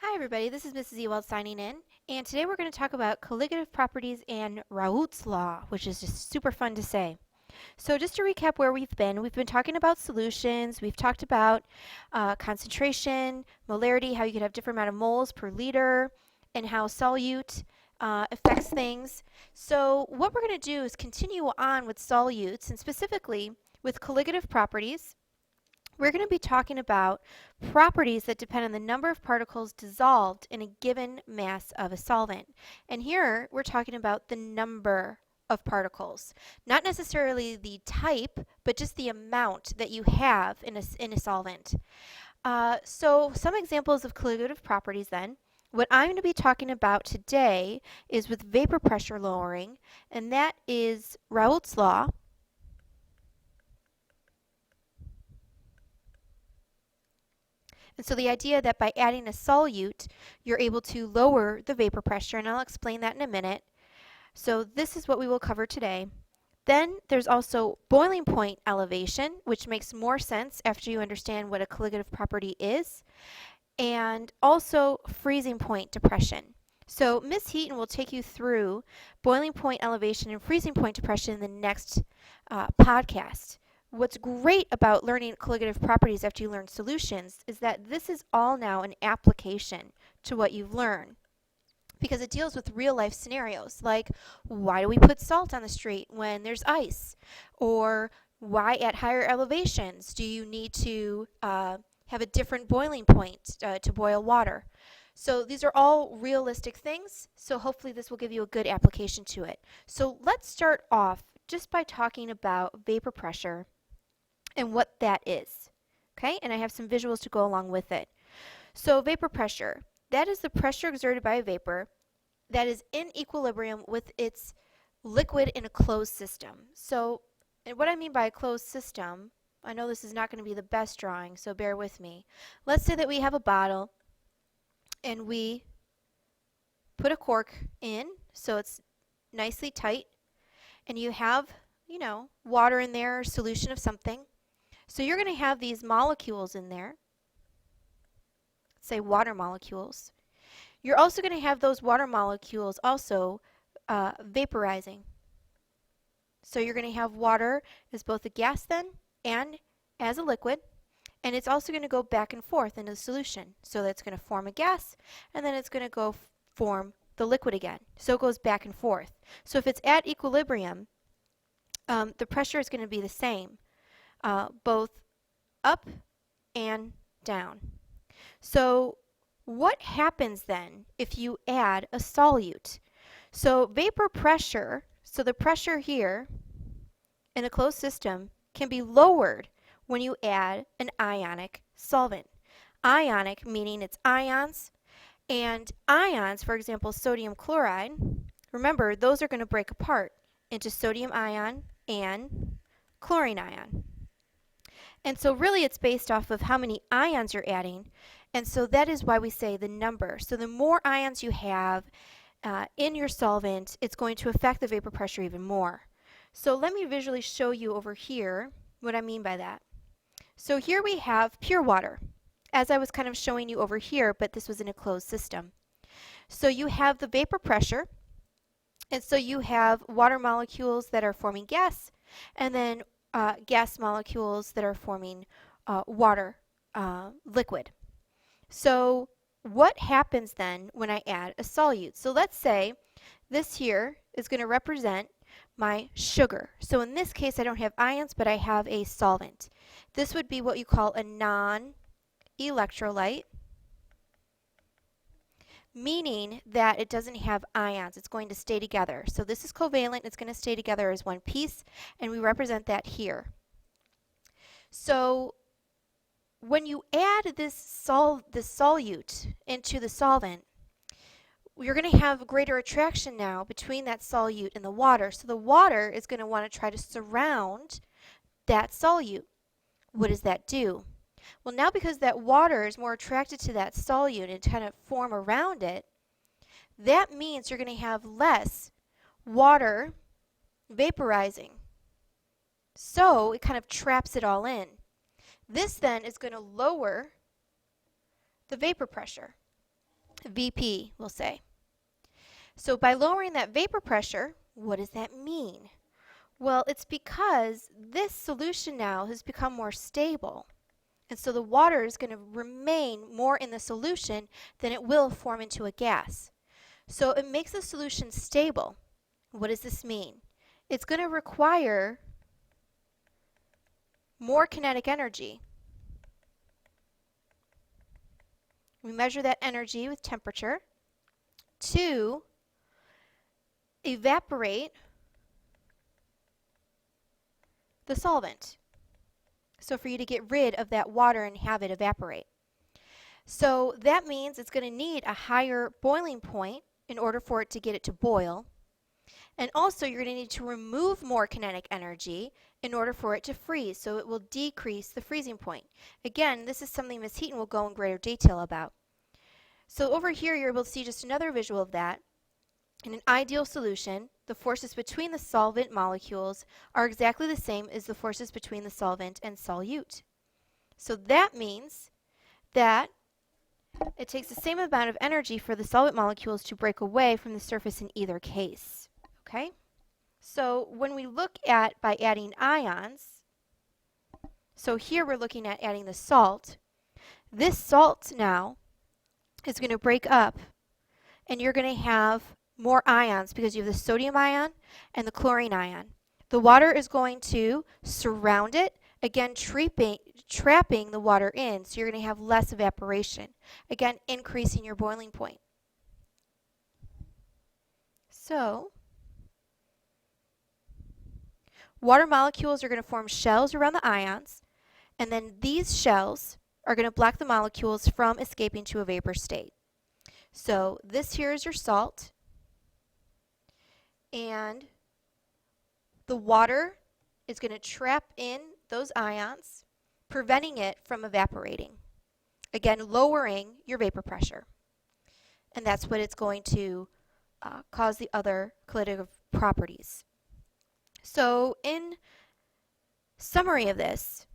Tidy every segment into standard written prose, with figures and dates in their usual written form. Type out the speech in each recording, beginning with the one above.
Hi everybody, this is Mrs. Ewald signing in, and today we're going to talk about colligative properties and Raoult's law, which is just super fun to say. So just to recap where we've been talking about solutions, we've talked about concentration, molarity, how you could have different amount of moles per liter, and how solute affects things. So what we're going to do is continue on with solutes, and specifically with colligative properties. We're going to be talking about properties that depend on the number of particles dissolved in a given mass of a solvent. And here we're talking about the number of particles, not necessarily the type, but just the amount that you have in a solvent. So some examples of colligative properties then. What I'm going to be talking about today is with vapor pressure lowering, and that is Raoult's law. And so the idea that by adding a solute, you're able to lower the vapor pressure, and I'll explain that in a minute. So this is what we will cover today. Then there's also boiling point elevation, which makes more sense after you understand what a colligative property is, and also freezing point depression. So Miss Heaton will take you through boiling point elevation and freezing point depression in the next podcast. What's great about learning colligative properties after you learn solutions is that this is all now an application to what you've learned, because it deals with real life scenarios like, why do we put salt on the street when there's ice? Or why at higher elevations do you need to have a different boiling point to boil water? So these are all realistic things, so hopefully this will give you a good application to it. So let's start off just by talking about vapor pressure and what that is. Okay, and I have some visuals to go along with it. So vapor pressure, that is the pressure exerted by a vapor that is in equilibrium with its liquid in a closed system. So, and what I mean by a closed system, I know this is not going to be the best drawing, so bear with me. Let's say that we have a bottle and we put a cork in so it's nicely tight, and you have, water in there or solution of something. So you're going to have these molecules in there, say water molecules. You're also going to have those water molecules also vaporizing. So you're going to have water as both a gas then and as a liquid, and it's also going to go back and forth into the solution. So that's going to form a gas, and then it's going to go form the liquid again. So it goes back and forth. So if it's at equilibrium, the pressure is going to be the same, both up and down. So what happens then if you add a solute? So vapor pressure, so the pressure here in a closed system can be lowered when you add an ionic solvent. Ionic meaning it's ions, and ions, for example, sodium chloride, remember those are going to break apart into sodium ion and chlorine ion. And so really it's based off of how many ions you're adding, and so that is why we say the number. So the more ions you have in your solvent, it's going to affect the vapor pressure even more. So let me visually show you over here what I mean by that. So here we have pure water, as I was kind of showing you over here, but this was in a closed system. So you have the vapor pressure, and so you have water molecules that are forming gas, and then gas molecules that are forming water liquid. So what happens then when I add a solute? So let's say this here is going to represent my sugar. So in this case I don't have ions, but I have a solvent. This would be what you call a non-electrolyte, meaning that it doesn't have ions. It's going to stay together. So this is covalent. It's going to stay together as one piece, and we represent that here. So when you add this solute into the solvent, you're going to have greater attraction now between that solute and the water. So the water is going to want to try to surround that solute. What does that do? Well, now because that water is more attracted to that solute and kind of form around it, that means you're going to have less water vaporizing. So it kind of traps it all in. This then is going to lower the vapor pressure. VP, we'll say. So by lowering that vapor pressure, what does that mean? Well, it's because this solution now has become more stable. And so the water is going to remain more in the solution than it will form into a gas. So it makes the solution stable. What does this mean? It's going to require more kinetic energy. We measure that energy with temperature to evaporate the solvent. So for you to get rid of that water and have it evaporate. So that means it's going to need a higher boiling point in order for it to get it to boil. And also you're going to need to remove more kinetic energy in order for it to freeze. So it will decrease the freezing point. Again, this is something Ms. Heaton will go in greater detail about. So over here you're able to see just another visual of that. In an ideal solution, the forces between the solvent molecules are exactly the same as the forces between the solvent and solute. So that means that it takes the same amount of energy for the solvent molecules to break away from the surface in either case. Okay? So when we look at by adding ions, so here we're looking at adding the salt. This salt now is going to break up, and you're going to have more ions because you have the sodium ion and the chlorine ion. The water is going to surround it, again trapping the water in, so you're going to have less evaporation, again increasing your boiling point. So water molecules are going to form shells around the ions, and then these shells are going to block the molecules from escaping to a vapor state. So this here is your salt, and the water is going to trap in those ions, preventing it from evaporating. Again, lowering your vapor pressure. And that's what it's going to cause the other colligative properties. So in summary of this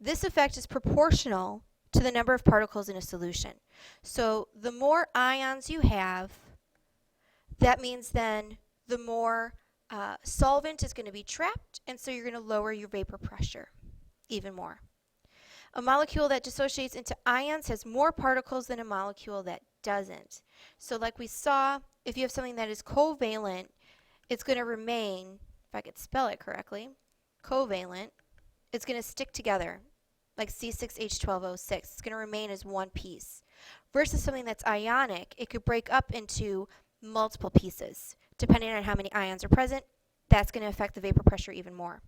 effect is proportional to the number of particles in a solution. So the more ions you have, that means then the more solvent is going to be trapped, and so you're going to lower your vapor pressure even more. A molecule that dissociates into ions has more particles than a molecule that doesn't. So like we saw, if you have something that is covalent, it's going to remain, if I could spell it correctly, covalent, it's going to stick together like C6H12O6. It's going to remain as one piece. Versus something that's ionic, it could break up into multiple pieces. Depending on how many ions are present, that's going to affect the vapor pressure even more.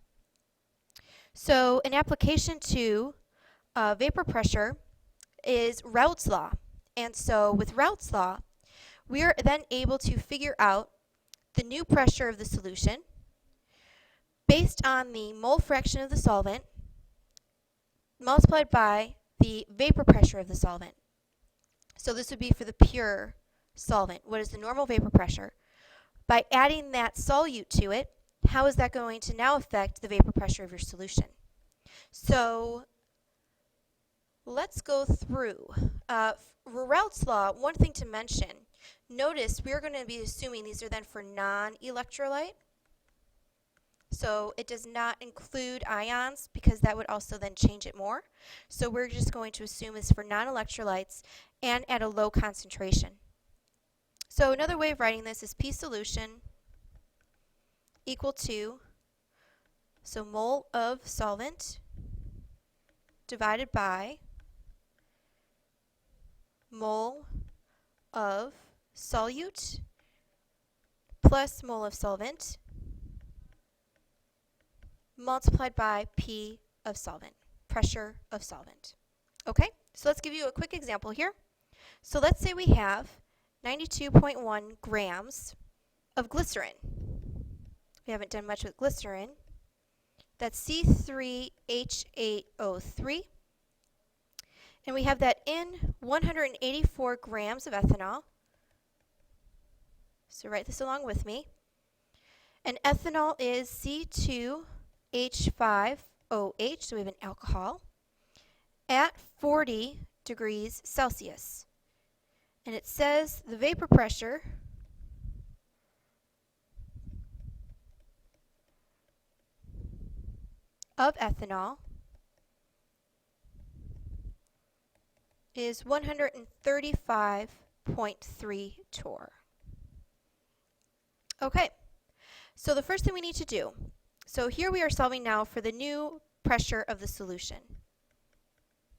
So an application to vapor pressure is Raoult's law. And so with Raoult's law, we are then able to figure out the new pressure of the solution based on the mole fraction of the solvent multiplied by the vapor pressure of the solvent. So this would be for the pure solvent. What is the normal vapor pressure? By adding that solute to it, how is that going to now affect the vapor pressure of your solution? So let's go through. Raoult's law, one thing to mention, notice we're going to be assuming these are then for non-electrolyte. So it does not include ions because that would also then change it more. So we're just going to assume it's for non-electrolytes and at a low concentration. So another way of writing this is P solution equal to, so mole of solvent divided by mole of solute plus mole of solvent multiplied by P of solvent, pressure of solvent. Okay, so let's give you a quick example here. So let's say we have 92.1 grams of glycerin. We haven't done much with glycerin. That's C3H8O3. And we have that in 184 grams of ethanol. So write this along with me. And ethanol is C2H5OH, so we have an alcohol, at 40 degrees Celsius. And it says the vapor pressure of ethanol is 135.3 torr. Okay, so the first thing we need to do, so here we are solving now for the new pressure of the solution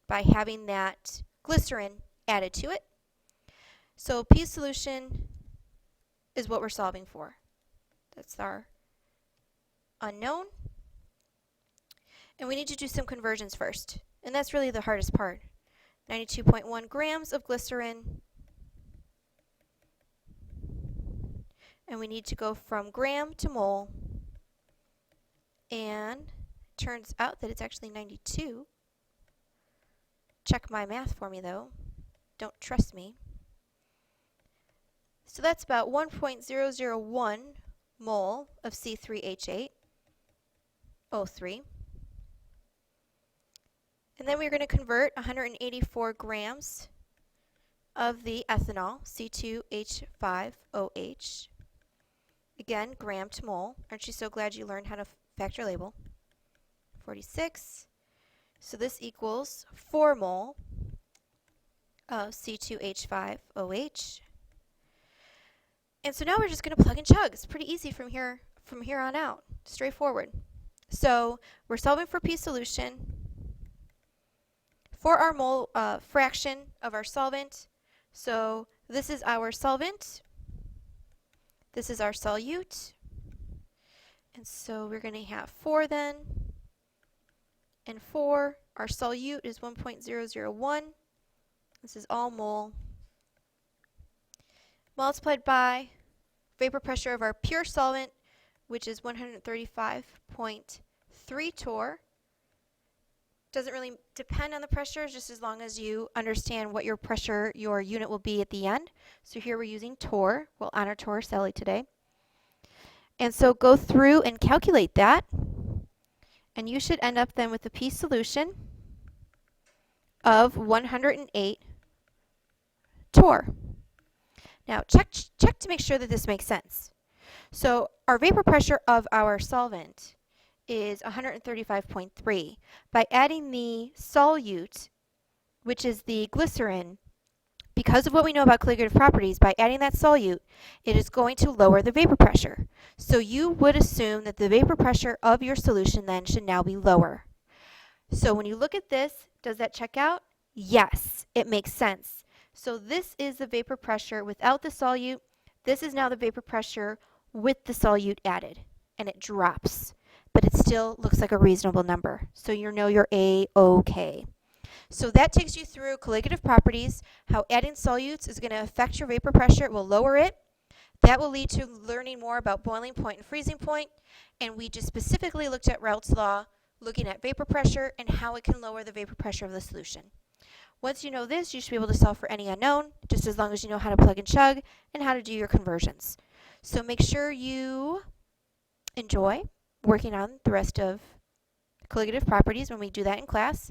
by having that glycerin added to it. So P solution is what we're solving for. That's our unknown. And we need to do some conversions first. And that's really the hardest part. 92.1 grams of glycerin. And we need to go from gram to mole. And it turns out that it's actually 92. Check my math for me though. Don't trust me. So that's about 1.001 mole of C3H8O3. And then we're going to convert 184 grams of the ethanol, C2H5OH. Again, gram to mole. Aren't you so glad you learned how to factor label? 46. So this equals 4 mole of C2H5OH. And so now we're just going to plug and chug. It's pretty easy from here on out. Straightforward. So we're solving for P solution. For our mole fraction of our solvent, so this is our solvent, this is our solute, and so we're going to have 4 then, and 4, our solute is 1.001, this is all mole, multiplied by vapor pressure of our pure solvent, which is 135.3 torr. Doesn't really depend on the pressure, just as long as you understand what your pressure, your unit will be at the end. So here we're using torr. We'll honor torr Sally today. And so go through and calculate that. And you should end up then with a P solution of 108 torr. Now check to make sure that this makes sense. So our vapor pressure of our solvent is 135.3. By adding the solute, which is the glycerin, because of what we know about colligative properties, by adding that solute, it is going to lower the vapor pressure. So you would assume that the vapor pressure of your solution then should now be lower. So when you look at this, does that check out? Yes, it makes sense. So this is the vapor pressure without the solute. This is now the vapor pressure with the solute added, and it drops. But it still looks like a reasonable number. So you know you're A-OK. So that takes you through colligative properties, how adding solutes is going to affect your vapor pressure. It will lower it. That will lead to learning more about boiling point and freezing point. And we just specifically looked at Raoult's law, looking at vapor pressure and how it can lower the vapor pressure of the solution. Once you know this, you should be able to solve for any unknown, just as long as you know how to plug and chug and how to do your conversions. So make sure you enjoy working on the rest of colligative properties when we do that in class.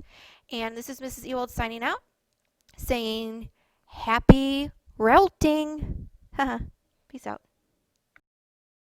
And this is Mrs. Ewald signing out, saying happy Raoulting. Peace out.